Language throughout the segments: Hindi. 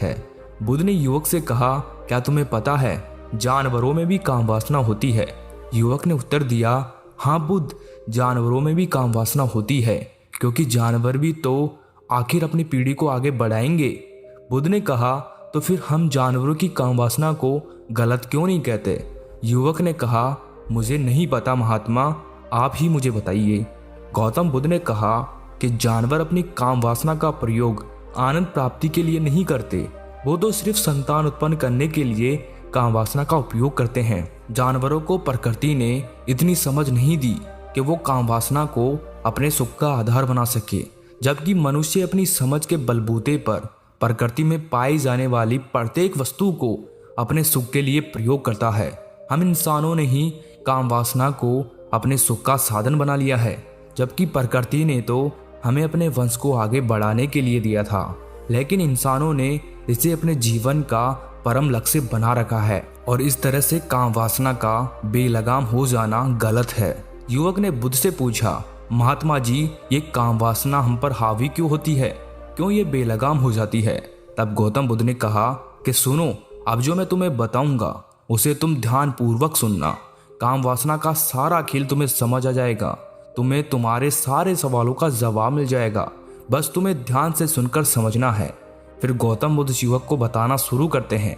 है। बुद्ध ने युवक से कहा, क्या तुम्हें पता है जानवरों में भी काम वासना होती है? युवक ने उत्तर दिया, हाँ बुद्ध, जानवरों में भी काम वासना होती है, क्योंकि जानवर भी तो आखिर अपनी पीढ़ी को आगे बढ़ाएंगे। बुद्ध ने कहा, तो फिर हम जानवरों की काम वासना को गलत क्यों नहीं कहते? युवक ने कहा, मुझे नहीं पता महात्मा, आप ही मुझे बताइए। गौतम बुद्ध ने कहा कि जानवर अपनी काम वासना का प्रयोग आनंद प्राप्ति के लिए नहीं करते, वो तो सिर्फ संतान उत्पन्न करने के लिए काम वासना का उपयोग करते हैं। जानवरों को प्रकृति ने इतनी समझ नहीं दी कि वो काम वासना को अपने सुख का आधार बना सके, जबकि मनुष्य अपनी समझ के बलबूते पर प्रकृति में पाई जाने वाली प्रत्येक वस्तु को अपने सुख के लिए प्रयोग करता है। हम इंसानों ने ही काम वासना को अपने सुख का साधन बना लिया है, जबकि प्रकृति ने तो हमें अपने वंश को आगे बढ़ाने के लिए दिया था, लेकिन इंसानों ने इसे अपने जीवन का परम लक्ष्य बना रखा है और इस तरह से काम वासना का बेलगाम हो जाना गलत है। युवक ने बुद्ध से पूछा, महात्मा जी, ये काम वासना हम पर हावी क्यों होती है, क्यों ये बेलगाम हो जाती है? तब गौतम बुद्ध ने कहा कि सुनो, अब जो मैं तुम्हें बताऊंगा उसे तुम ध्यान पूर्वक सुनना। काम वासना का सारा खेल तुम्हें समझ आ जाएगा, तुम्हें तुम्हारे सारे सवालों का जवाब मिल जाएगा, बस तुम्हें ध्यान से सुनकर समझना है। फिर गौतम बुद्ध युवक को बताना शुरू करते हैं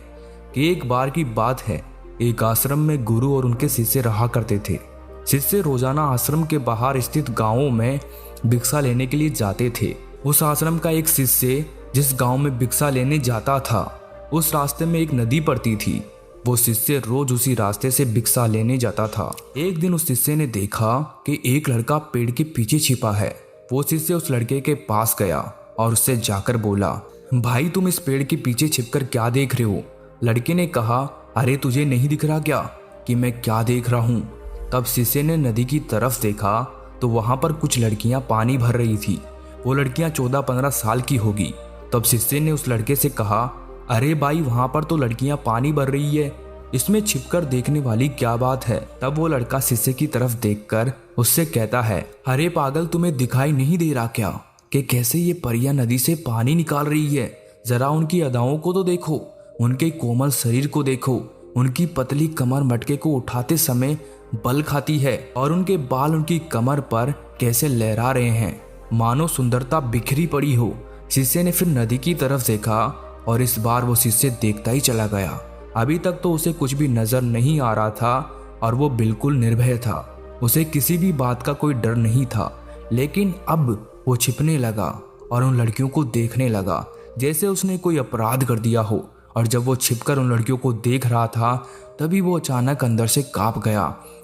कि एक बार की बात है, एक आश्रम में गुरु और उनके शिष्य रहा करते थे। शिष्य रोजाना आश्रम के बाहर स्थित गांवों में भिक्षा लेने के लिए जाते थे। उस आश्रम का एक शिष्य जिस गांव में भिक्षा लेने जाता था, उस रास्ते में एक नदी पड़ती थी। वो शिष्य रोज उसी रास्ते से भिक्षा लेने जाता था। एक दिन उस शिष्य ने देखा कि एक लड़का पेड़ के पीछे छिपा है। वो शिष्य उस लड़के के पास गया और उससे जाकर बोला, भाई तुम इस पेड़ के पीछे छिपकर क्या देख रहे हो? लड़के ने कहा, अरे तुझे नहीं दिख रहा क्या कि मैं क्या देख रहा हूँ? तब शिष्य ने नदी की तरफ देखा तो वहां पर कुछ लड़कियां पानी भर रही थी। वो लड़कियां 14-15 साल की होगी। तब शिष्य ने उस लड़के से कहा, अरे भाई वहां पर तो लड़कियां पानी भर रही है, इसमें छिपकर देखने वाली क्या बात है? तब वो लड़का शिष्य की तरफ देखकर उससे कहता है, अरे पागल, तुम्हें दिखाई नहीं दे रहा क्या कि कैसे ये परियां नदी से पानी निकाल रही है? जरा उनकी अदाओं को तो देखो, उनके कोमल शरीर को देखो, उनकी पतली कमर मटके को उठाते समय बल खाती है और उनके बाल उनकी कमर पर कैसे लहरा रहे हैं, मानो सुंदरता बिखरी पड़ी हो। शिष्य ने फिर नदी की तरफ देखा और इस बार वो शिष्य देखता ही चला गया। अभी तक तो उसे कुछ भी नजर नहीं आ रहा था और वो बिल्कुल निर्भय था। उसे किसी भी बात का कोई डर नहीं था, लेकिन अब वो छिपने लगा और उन लड़कियों को देखने लगा जैसे उसने कोई अपराध कर दिया हो। और जब वो छिपकर उन लड़कियों को देख रहा था, तभी वो अचानक अंदर से कांप गया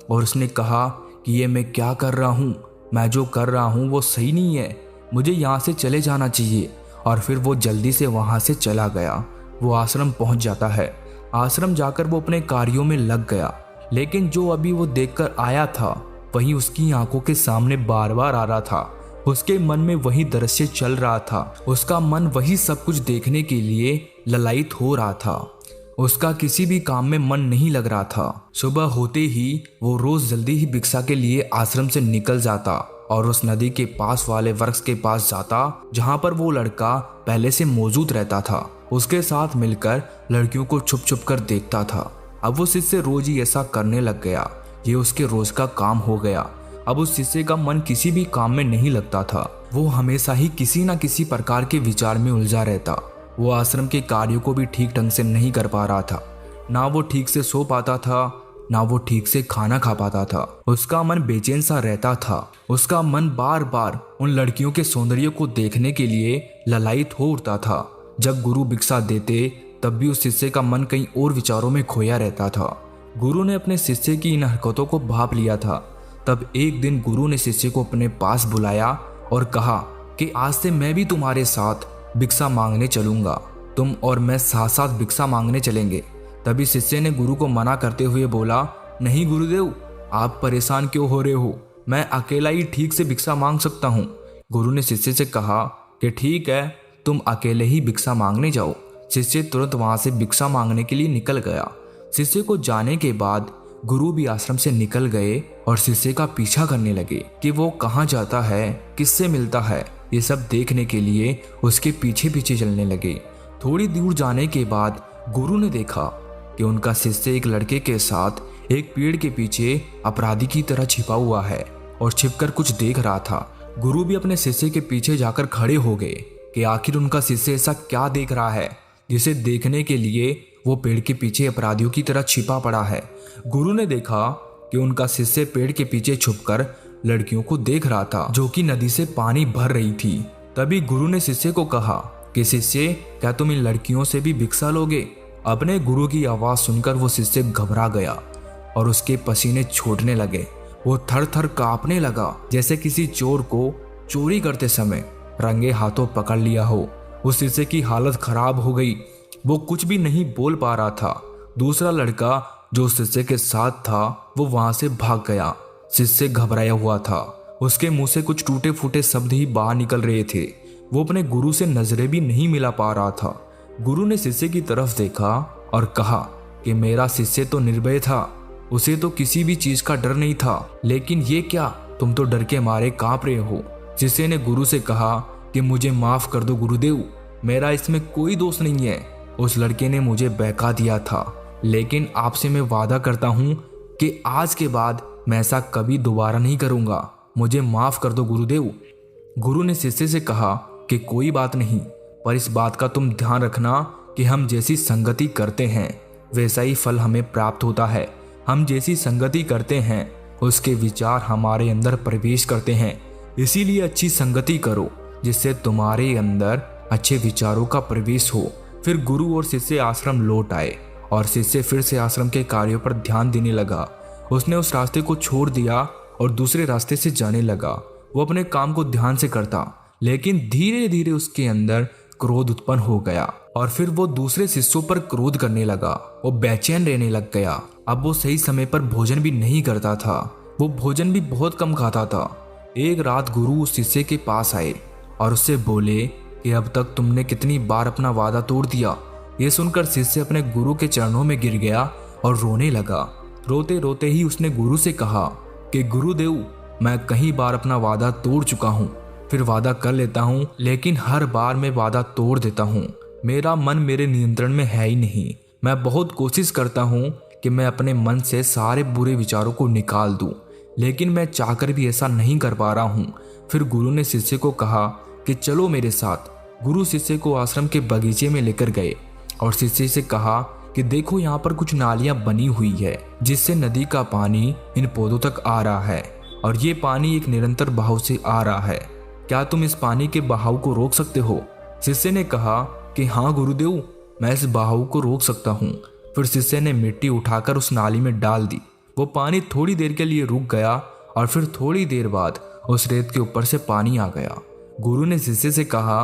और उसने कहा कि ये मैं क्या कर रहा हूँ? मैं जो कर रहा हूँ वो सही नहीं है, मुझे यहाँ से चले जाना चाहिए। और फिर वो जल्दी से वहाँ से चला गया। वो आश्रम पहुँच जाता है। आश्रम जाकर वो अपने कार्यों में लग गया, लेकिन जो अभी वो देखकर आया था वही उसकी आंखों के सामने बार बार आ रहा था। उसके मन में वही दृश्य चल रहा था। उसका मन वही सब कुछ देखने के लिए ललायित हो रहा था। उसका किसी भी काम में मन नहीं लग रहा था। सुबह होते ही वो रोज जल्दी ही भिक्षा के लिए आश्रम से निकल जाता और उस नदी के पास वाले वृक्ष के पास जाता जहाँ पर वो लड़का पहले से मौजूद रहता था। उसके साथ मिलकर लड़कियों को छुप छुप कर देखता था। अब वो शिष्य रोज ही ऐसा करने लग गया। ये उसके रोज का काम हो गया। अब उस शिष्य का मन किसी भी काम में नहीं लगता था। वो हमेशा ही किसी न किसी प्रकार के विचार में उलझा रहता। वो आश्रम के कार्यों को भी ठीक ढंग से नहीं कर पा रहा था। ना वो ठीक से सो पाता था, ना वो ठीक से खाना खा पाता था। उसका मन बेचैन सा रहता था। उसका मन बार बार उन लड़कियों के सौंदर्य को देखने के लिए ललायित हो उठता था। जब गुरु भिक्षा देते तब भी उस शिष्य का मन कहीं और विचारों में खोया रहता था। गुरु ने अपने शिष्य की इन हरकतों को भांप लिया था। तब एक दिन गुरु ने शिष्य को अपने पास बुलाया और कहा कि आज से मैं भी तुम्हारे साथ भिक्षा मांगने चलूंगा। तुम और मैं साथ साथ भिक्षा मांगने चलेंगे। तभी शिष्य ने गुरु को मना करते हुए बोला, नहीं गुरुदेव, आप परेशान क्यों हो रहे हो? मैं अकेला ही ठीक से भिक्षा मांग सकता हूँ। गुरु ने शिष्य से कहा कि ठीक है, तुम अकेले ही भिक्षा मांगने जाओ। शिष्य तुरंत वहां से भिक्षा मांगने के लिए निकल गया। शिष्य को जाने के बाद गुरु भी आश्रम से निकल गए और शिष्य का पीछा करने लगे कि वो कहाँ जाता है, किससे मिलता है। ये सब देखने के लिए उसके पीछे पीछे चलने लगे। थोड़ी दूर जाने के बाद गुरु ने देखा कि उनका शिष्य एक लड़के के साथ एक पेड़ के पीछे अपराधी की तरह छिपा हुआ है और छिपकर कुछ देख रहा था। गुरु भी अपने शिष्य के पीछे जाकर खड़े हो गए कि आखिर उनका शिष्य ऐसा क्या देख रहा है जिसे देखने के लिए वो पेड़ के पीछे अपराधियों की तरह छिपा पड़ा है। गुरु ने देखा कि उनका शिष्य पेड़ के पीछे छुपकर लड़कियों को देख रहा था जो कि नदी से पानी भर रही थी। तभी गुरु ने शिष्य को कहा कि शिष्य, क्या तुम इन लड़कियों से भी भिक्षा लोगे? अपने गुरु की आवाज सुनकर वो शिष्य घबरा गया और उसके पसीने छूटने लगे। वो थर थर कांपने लगा जैसे किसी चोर को चोरी करते समय रंगे हाथों पकड़ लिया हो। उस शिष्य की हालत खराब हो गई, वो कुछ भी नहीं बोल पा रहा था। दूसरा लड़का जो शिष्य के साथ था वो वहां से भाग गया। शिष्य घबराया हुआ था, उसके मुंह से कुछ टूटे फूटे शब्द ही बाहर निकल रहे थे। वो अपने गुरु से नजरें भी नहीं मिला पा रहा था। गुरु ने शिष्य की तरफ देखा और कहा कि मेरा शिष्य तो निर्भय था, उसे तो किसी भी चीज का डर नहीं था, लेकिन ये क्या, तुम तो डर के मारे कांप रहे हो। शिष्य ने गुरु से कहा कि मुझे माफ कर दो गुरुदेव, मेरा इसमें कोई दोष नहीं है। उस लड़के ने मुझे बहका दिया था, लेकिन आपसे मैं वादा करता हूँ कि आज के बाद मैं ऐसा कभी दोबारा नहीं करूँगा, मुझे माफ कर दो गुरुदेव। गुरु ने शिष्य से कहा कि कोई बात नहीं, पर इस बात का तुम ध्यान रखना कि हम जैसी संगति करते हैं वैसा ही फल हमें प्राप्त होता है। हम जैसी संगति करते हैं उसके विचार हमारे अंदर प्रवेश करते हैं, इसीलिए अच्छी संगति करो जिससे तुम्हारे अंदर अच्छे विचारों का प्रवेश हो। फिर गुरु और शिष्य आश्रम लौट आए और शिष्य फिर से आश्रम के कार्यों पर ध्यान देने लगा। उसने उस रास्ते को छोड़ दिया और दूसरे रास्ते से जाने लगा। वो अपने काम को ध्यान से करता, लेकिन धीरे धीरे उसके अंदर क्रोध उत्पन्न हो गया और फिर वो दूसरे शिष्यों पर क्रोध करने लगा। वो बेचैन रहने लग गया। अब वो सही समय पर भोजन भी नहीं करता था, वो भोजन भी बहुत कम खाता था। एक रात गुरु उस शिष्य के पास आए और उससे बोले कि अब तक तुमने कितनी बार अपना वादा तोड़ दिया। ये सुनकर शिष्य अपने गुरु के चरणों में गिर गया और रोने लगा। रोते रोते ही उसने गुरु से कहा कि गुरुदेव, मैं कई बार अपना वादा तोड़ चुका हूँ, फिर वादा कर लेता हूँ, लेकिन हर बार मैं वादा तोड़ देता हूँ। मेरा मन मेरे नियंत्रण में है ही नहीं। मैं बहुत कोशिश करता हूँ कि मैं अपने मन से सारे बुरे विचारों को निकाल दूँ, लेकिन मैं चाहकर भी ऐसा नहीं कर पा रहा हूँ। फिर गुरु ने शिष्य को कहा कि चलो मेरे साथ। गुरु शिष्य को आश्रम के बगीचे में लेकर गए और शिष्य से कहा कि देखो, यहाँ पर कुछ नालियां बनी हुई है जिससे नदी का पानी इन पौधों तक आ रहा है और ये पानी एक निरंतर बहाव से आ रहा है। क्या तुम इस पानी के बहाव को रोक सकते हो? शिष्य ने कहा कि हाँ गुरुदेव, मैं इस बहाव को रोक सकता हूँ। फिर शिष्य ने मिट्टी उठाकर उस नाली में डाल दी। वो पानी थोड़ी देर के लिए रुक गया और फिर थोड़ी देर बाद उस रेत के ऊपर से पानी आ गया। गुरु ने शिष्य से कहा,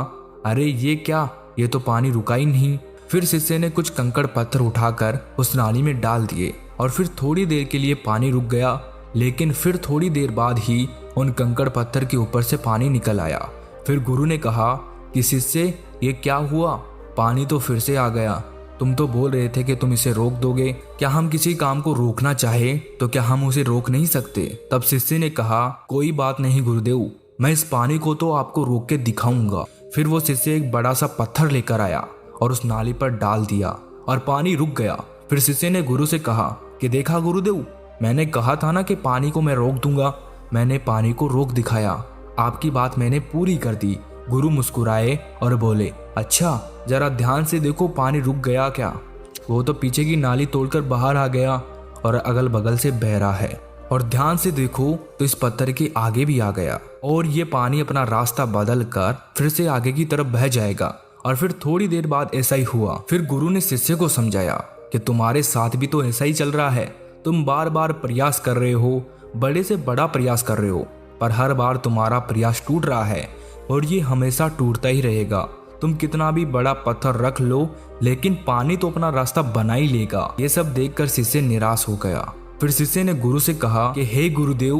अरे ये क्या, ये तो पानी रुका ही नहीं। फिर शिष्य ने कुछ कंकड़ पत्थर उठाकर उस नाली में डाल दिए और फिर थोड़ी देर के लिए पानी रुक गया, लेकिन फिर थोड़ी देर बाद ही उन कंकड़ पत्थर के ऊपर से पानी निकल आया। फिर गुरु ने कहा कि शिष्य, ये क्या हुआ, पानी तो फिर से आ गया। तुम तो बोल रहे थे कि तुम इसे रोक दोगे। क्या हम किसी काम को रोकना चाहे तो क्या हम उसे रोक नहीं सकते? तब शिष्य ने कहा, कोई बात नहीं गुरुदेव, मैं इस पानी को तो आपको रोक के दिखाऊंगा। फिर वो शिष्य एक बड़ा सा पत्थर लेकर आया और उस नाली पर डाल दिया और पानी रुक गया। फिर शिष्य ने गुरु से कहा कि देखा गुरुदेव, मैंने कहा था ना कि पानी को मैं रोक दूंगा। मैंने पानी को रोक दिखाया, आपकी बात मैंने पूरी कर दी। गुरु मुस्कुराए और बोले, अच्छा जरा ध्यान से देखो, पानी रुक गया क्या? वो तो पीछे की नाली तोड़कर बाहर आ गया और अगल बगल से बह रहा है, और ध्यान से देखो तो इस पत्थर के आगे भी आ गया और ये पानी अपना रास्ता बदल कर फिर से आगे की तरफ बह जाएगा। और फिर थोड़ी देर बाद ऐसा ही हुआ। फिर गुरु ने शिष्य को समझाया कि तुम्हारे साथ भी तो ऐसा ही चल रहा है। तुम बार बार प्रयास कर रहे हो, बड़े से बड़ा प्रयास कर रहे हो, पर हर बार तुम्हारा प्रयास टूट रहा है और ये हमेशा टूटता ही रहेगा। तुम कितना भी बड़ा पत्थर रख लो, लेकिन पानी तो अपना रास्ता बना ही लेगा। ये सब देखकर शिष्य निराश हो गया। फिर शिष्य ने गुरु से कहा कि हे गुरुदेव,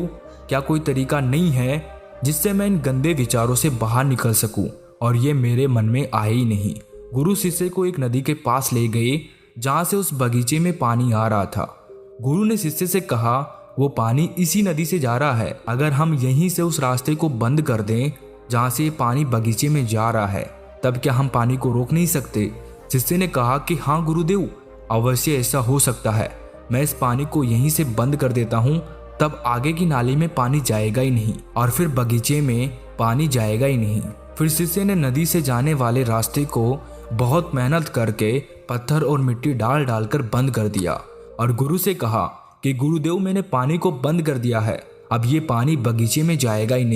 क्या कोई तरीका नहीं है जिससे मैं इन गंदे विचारों से बाहर निकल सकूं, और ये मेरे मन में आए ही नहीं। गुरु शिष्य को एक नदी के पास ले गए जहां से उस बगीचे में पानी आ रहा था। गुरु ने शिष्य से कहा, वो पानी इसी नदी से जा रहा है। अगर हम यहीं से उस रास्ते को बंद कर दें जहां से ये पानी बगीचे में जा रहा है, तब क्या हम पानी को रोक नहीं सकते? शिष्य ने कहा कि हाँ गुरुदेव, अवश्य ऐसा हो सकता है। मैं इस पानी को यहीं से बंद कर देता हूँ, तब आगे की नाली में पानी जाएगा ही नहीं और फिर बगीचे में पानी जाएगा ही नहीं। फिर शिष्य ने नदी से जाने वाले रास्ते को बहुत मेहनत करके पत्थर और मिट्टी डाल डालकर बंद कर दिया और गुरु से कहा कि गुरुदेव, मैंने पानी को बंद कर दिया है, अब ये पानी बगीचे में जाएगा ही नहीं।